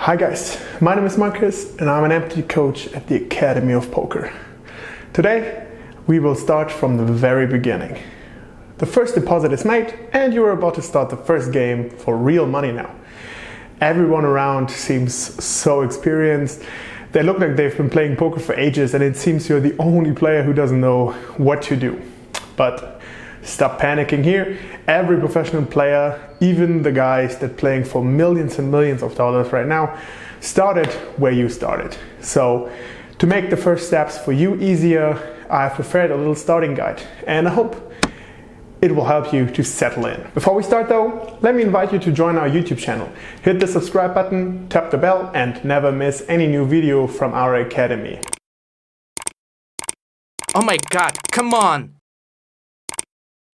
Hi guys, my name is Markus and I'm an MT coach at the Academy of Poker. Today we will start from the very beginning. The first deposit is made and you are about to start the first game for real money now. Everyone around seems so experienced. They look like they've been playing poker for ages and it seems you're the only player who doesn't know what to do. But stop panicking here. Every professional player, even the guys that are playing for millions and millions of dollars right now, started where you started. So to make the first steps for you easier, I've prepared a little starting guide and I hope it will help you to settle in. Before we start though, let me invite you to join our YouTube channel. Hit the subscribe button, tap the bell and never miss any new video from our academy. Oh my god, come on!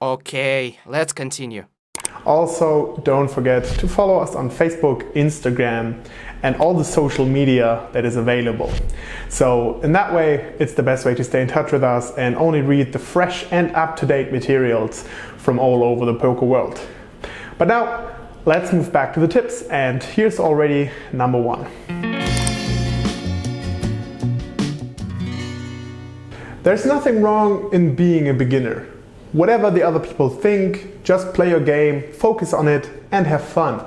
Okay, let's continue. Also, don't forget to follow us on Facebook, Instagram, and all the social media that is available. So in that way, it's the best way to stay in touch with us and only read the fresh and up-to-date materials from all over the poker world. But now, let's move back to the tips, and here's already number one. There's nothing wrong in being a beginner. Whatever the other people think, just play your game, focus on it, and have fun.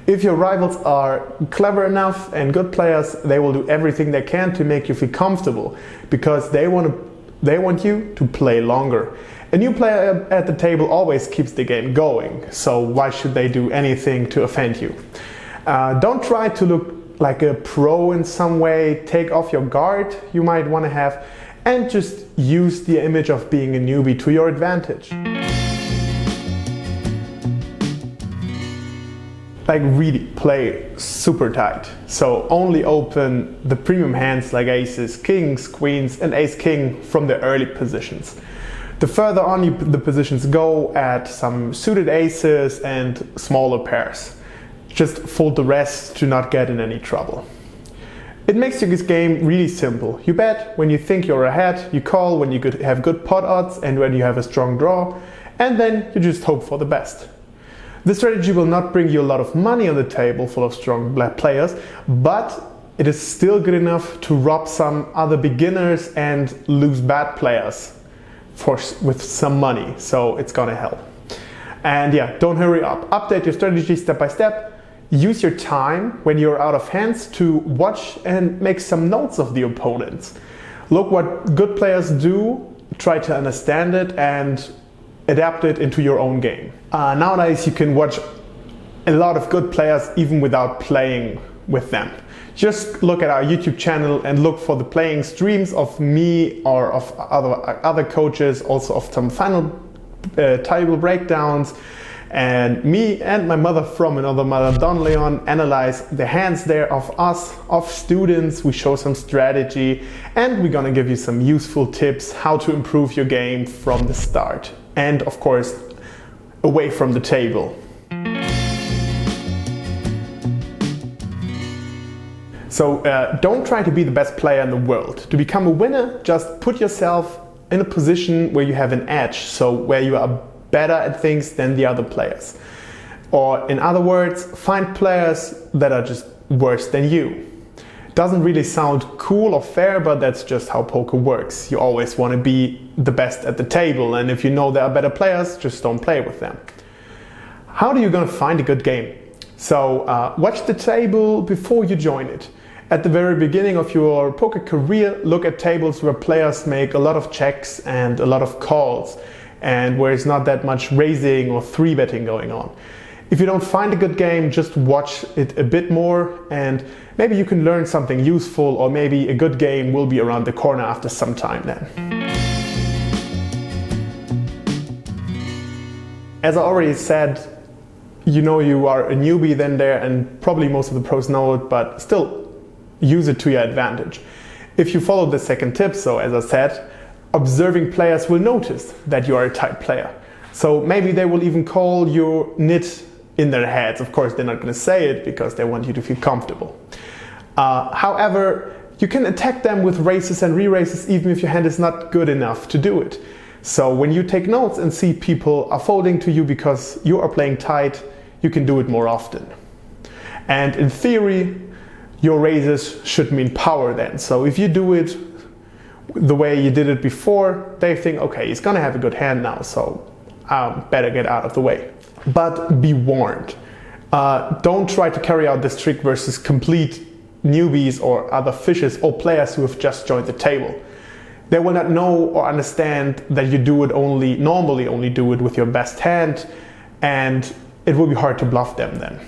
If your rivals are clever enough and good players, they will do everything they can to make you feel comfortable, because they want you to play longer. A new player at the table always keeps the game going, so why should they do anything to offend you? Don't try to look like a pro in some way, take off your guard you might want to have, and just use the image of being a newbie to your advantage. Like really play super tight. So only open the premium hands like aces, kings, queens and ace-king from the early positions. The further on the positions go, add some suited aces and smaller pairs. Just fold the rest to not get in any trouble. It makes this game really simple. You bet when you think you're ahead, you call when you have good pot odds and when you have a strong draw, and then you just hope for the best. This strategy will not bring you a lot of money on the table full of strong players, but it is still good enough to rob some other beginners and lose bad players with some money, so it's gonna help. And yeah, don't hurry up. Update your strategy step by step. Use your time when you're out of hands to watch and make some notes of the opponents. Look what good players do, try to understand it and adapt it into your own game. Nowadays you can watch a lot of good players even without playing with them. Just look at our YouTube channel and look for the playing streams of me or of other coaches, also of some final table breakdowns. And me and my mother from another mother, Don Leon, analyze the hands there of us, of students. We show some strategy and we're gonna give you some useful tips how to improve your game from the start. And of course, away from the table. So don't try to be the best player in the world. To become a winner, just put yourself in a position where you have an edge, so where you are better at things than the other players. Or in other words, find players that are just worse than you. Doesn't really sound cool or fair, but that's just how poker works. You always want to be the best at the table, and if you know there are better players, just don't play with them. How are you gonna find a good game? So watch the table before you join it. At the very beginning of your poker career, look at tables where players make a lot of checks and a lot of calls, and where it's not that much raising or 3-betting going on. If you don't find a good game, just watch it a bit more and maybe you can learn something useful, or maybe a good game will be around the corner after some time then. As I already said, you know you are a newbie then there, and probably most of the pros know it, but still use it to your advantage. If you follow the second tip, so as I said, observing players will notice that you are a tight player. So maybe they will even call your nit in their heads. Of course, they're not going to say it because they want you to feel comfortable. However, you can attack them with races and re-races even if your hand is not good enough to do it. So when you take notes and see people are folding to you because you are playing tight, you can do it more often. And in theory, your raises should mean power then. So if you do it the way you did it before, they think, okay, he's gonna have a good hand now, so better get out of the way. But be warned, don't try to carry out this trick versus complete newbies or other fishes or players who have just joined the table. They will not know or understand that you do it normally only do it with your best hand, and it will be hard to bluff them then.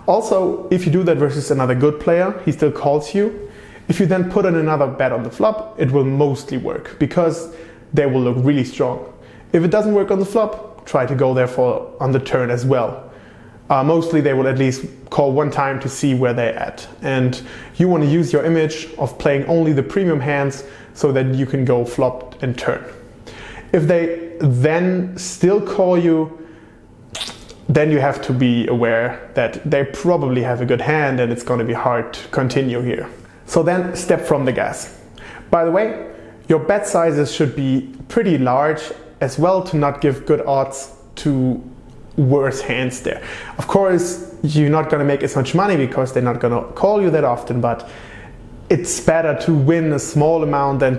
Also, if you do that versus another good player, he still calls you. If you then put in another bet on the flop, it will mostly work because they will look really strong. If it doesn't work on the flop, try to go there on the turn as well. Mostly they will at least call one time to see where they're at. And you want to use your image of playing only the premium hands so that you can go flop and turn. If they then still call you, then you have to be aware that they probably have a good hand and it's going to be hard to continue here. So then step from the gas. By the way, your bet sizes should be pretty large as well to not give good odds to worse hands there. Of course, you're not going to make as much money because they're not going to call you that often, but it's better to win a small amount than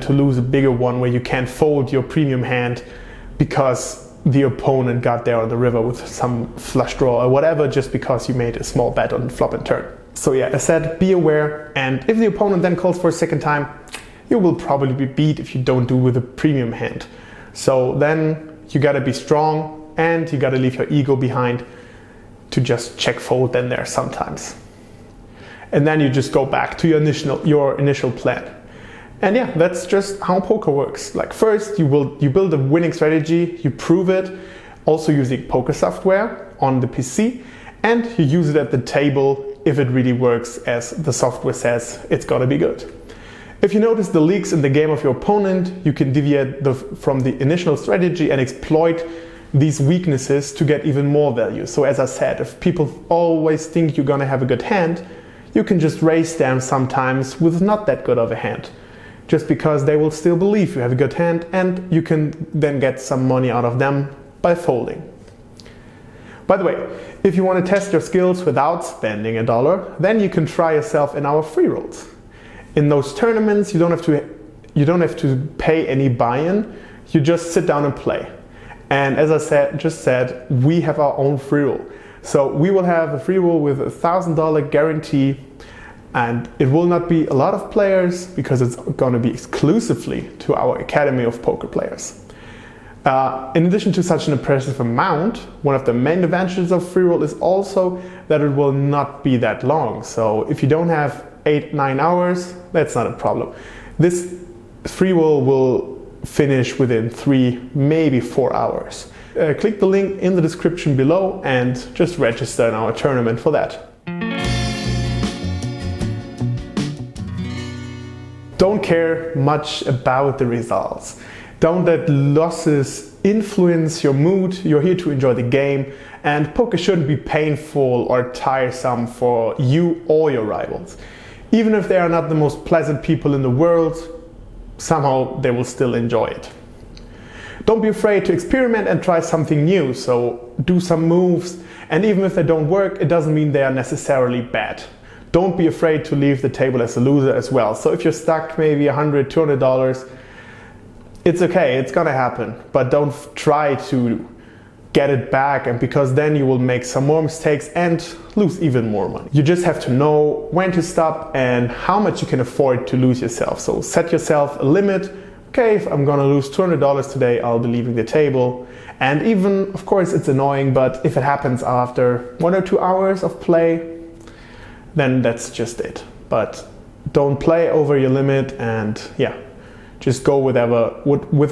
to lose a bigger one where you can't fold your premium hand because the opponent got there on the river with some flush draw or whatever just because you made a small bet on flop and turn. So yeah, as said, be aware, and if the opponent then calls for a second time, you will probably be beat if you don't do with a premium hand. So then you gotta be strong and you gotta leave your ego behind to just check fold then there sometimes. And then you just go back to your initial plan. And yeah, that's just how poker works. Like first you build a winning strategy, you prove it, also using poker software on the PC, and you use it at the table if it really works as the software says it's gonna be good. If you notice the leaks in the game of your opponent, you can deviate from the initial strategy and exploit these weaknesses to get even more value. So as I said, if people always think you're gonna have a good hand, you can just raise them sometimes with not that good of a hand, just because they will still believe you have a good hand, and you can then get some money out of them by folding. By the way, if you want to test your skills without spending $1, then you can try yourself in our free rolls. In those tournaments, you don't have to pay any buy-in. You just sit down and play. And as I just said, we have our own free roll. So we will have a free roll with $1,000 guarantee, and it will not be a lot of players because it's going to be exclusively to our Academy of Poker players. In addition to such an impressive amount, one of the main advantages of free roll is also that it will not be that long. So if you don't have 8-9 hours, that's not a problem. This free roll will finish within 3, maybe 4 hours. Click the link in the description below and just register in our tournament for that. Don't care much about the results. Don't let losses influence your mood. You're here to enjoy the game, and poker shouldn't be painful or tiresome for you or your rivals. Even if they are not the most pleasant people in the world, somehow they will still enjoy it. Don't be afraid to experiment and try something new, so do some moves, and even if they don't work, it doesn't mean they are necessarily bad. Don't be afraid to leave the table as a loser as well. So if you're stuck maybe $100, $200, it's okay, it's gonna happen, but don't try to get it back, and because then you will make some more mistakes and lose even more money. You just have to know when to stop and how much you can afford to lose yourself. So set yourself a limit. Okay, if I'm gonna lose $200 today, I'll be leaving the table. And even, of course, it's annoying, but if it happens after 1 or 2 hours of play, then that's just it. But don't play over your limit, and yeah, just go with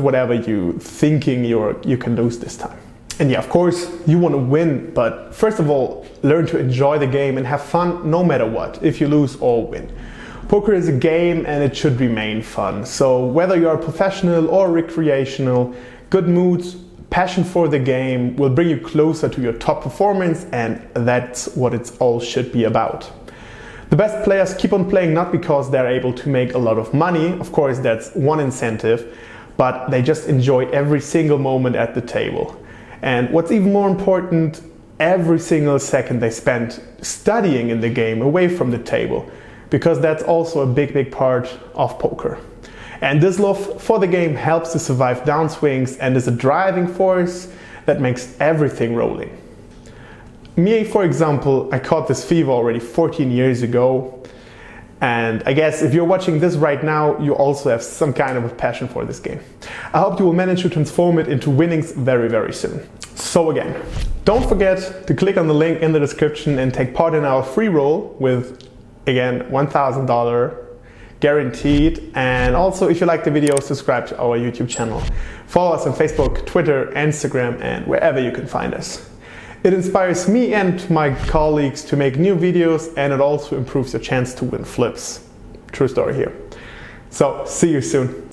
whatever you thinking you can lose this time. And yeah, of course, you want to win, but first of all, learn to enjoy the game and have fun no matter what, if you lose or win. Poker is a game and it should remain fun. So whether you're a professional or recreational, good moods, passion for the game will bring you closer to your top performance, and that's what it all should be about. The best players keep on playing not because they're able to make a lot of money, of course that's one incentive, but they just enjoy every single moment at the table. And what's even more important, every single second they spend studying in the game away from the table, because that's also a big part of poker. And this love for the game helps to survive downswings and is a driving force that makes everything rolling. Me, for example, I caught this fever already 14 years ago. And I guess if you're watching this right now, you also have some kind of a passion for this game. I hope you will manage to transform it into winnings very soon. So again, don't forget to click on the link in the description and take part in our free roll with, again, $1,000 guaranteed. And also, if you like the video, subscribe to our YouTube channel. Follow us on Facebook, Twitter, Instagram, and wherever you can find us. It inspires me and my colleagues to make new videos, and it also improves your chance to win flips. True story here. So, see you soon.